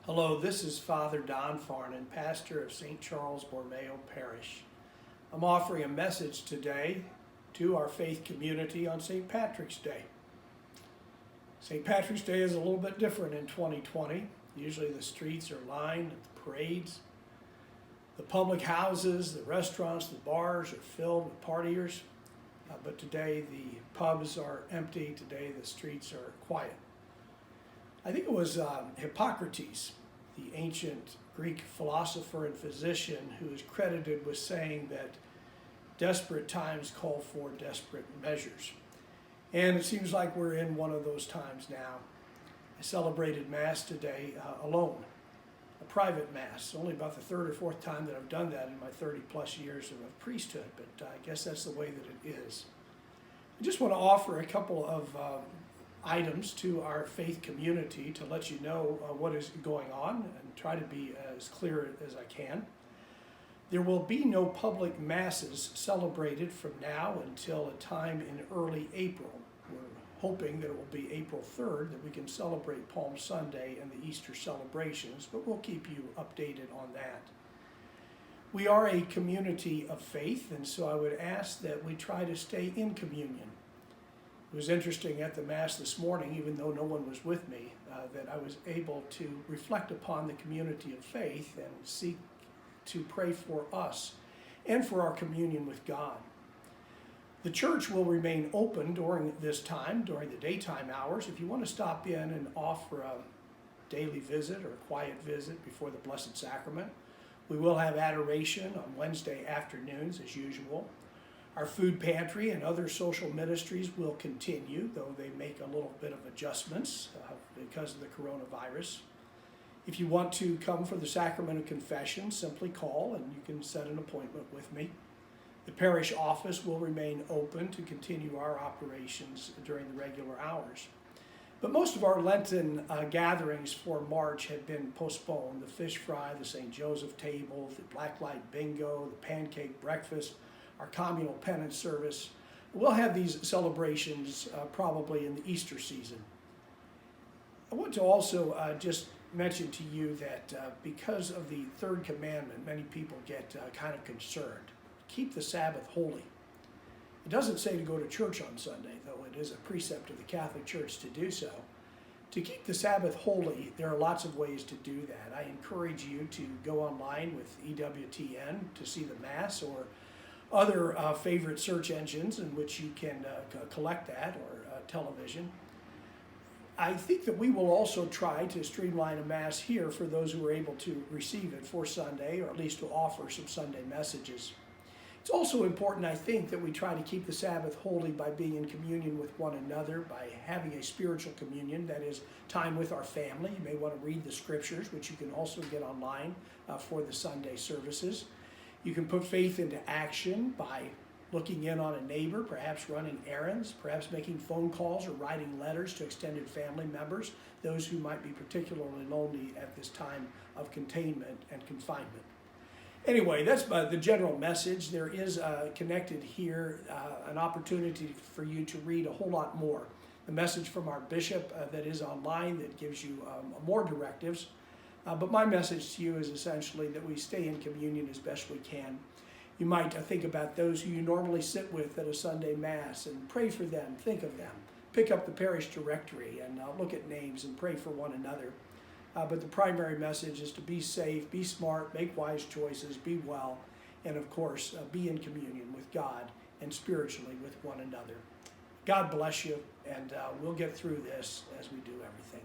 Hello, this is Father Don Farnan, pastor of St. Charles Borromeo Parish. I'm offering a message today to our faith community on St. Patrick's Day. St. Patrick's Day is a little bit different in 2020. Usually the streets are lined with the parades. The public houses, the restaurants, the bars are filled with partiers. But today the pubs are empty. Today the streets are quiet. I think it was Hippocrates, the ancient Greek philosopher and physician, who is credited with saying that desperate times call for desperate measures. And it seems like we're in one of those times now. I celebrated Mass today alone, a private Mass. Only about the third or fourth time that I've done that in my 30 plus years of priesthood, but I guess that's the way that it is. I just want to offer a couple of items to our faith community to let you know what is going on and try to be as clear as I can. There will be no public masses celebrated from now until a time in early April. We're hoping that it will be April 3rd that we can celebrate Palm Sunday and the Easter celebrations, but we'll keep you updated on that. We are a community of faith, and so I would ask that we try to stay in communion. It was interesting at the Mass this morning, even though no one was with me, that I was able to reflect upon the community of faith and seek to pray for us and for our communion with God. The church will remain open during this time, during the daytime hours. If you want to stop in and offer a daily visit or a quiet visit before the Blessed Sacrament, we will have adoration on Wednesday afternoons as usual. Our food pantry and other social ministries will continue, though they make a little bit of adjustments because of the coronavirus. If you want to come for the sacrament of confession, simply call and you can set an appointment with me. The parish office will remain open to continue our operations during the regular hours. But most of our Lenten gatherings for March have been postponed. The fish fry, the St. Joseph table, the blacklight bingo, the pancake breakfast, our communal penance service. We'll have these celebrations probably in the Easter season. I want to also just mention to you that because of the third commandment, many people get kind of concerned. Keep the Sabbath holy. It doesn't say to go to church on Sunday, though it is a precept of the Catholic Church to do so. To keep the Sabbath holy, there are lots of ways to do that. I encourage you to go online with EWTN to see the Mass or other favorite search engines in which you can collect that, or television. I think that we will also try to streamline a Mass here for those who are able to receive it for Sunday, or at least to offer some Sunday messages. It's also important, I think, that we try to keep the Sabbath holy by being in communion with one another, by having a spiritual communion, that is, time with our family. You may want to read the scriptures, which you can also get online for the Sunday services. You can put faith into action by looking in on a neighbor, perhaps running errands, perhaps making phone calls or writing letters to extended family members, those who might be particularly lonely at this time of containment and confinement. Anyway, that's the general message. There is connected here an opportunity for you to read a whole lot more. The message from our bishop that is online that gives you more directives. But my message to you is essentially that we stay in communion as best we can. You might think about those who you normally sit with at a Sunday Mass and pray for them, think of them. Pick up the parish directory and look at names and pray for one another. But the primary message is to be safe, be smart, make wise choices, be well, and of course, be in communion with God and spiritually with one another. God bless you, and we'll get through this as we do everything.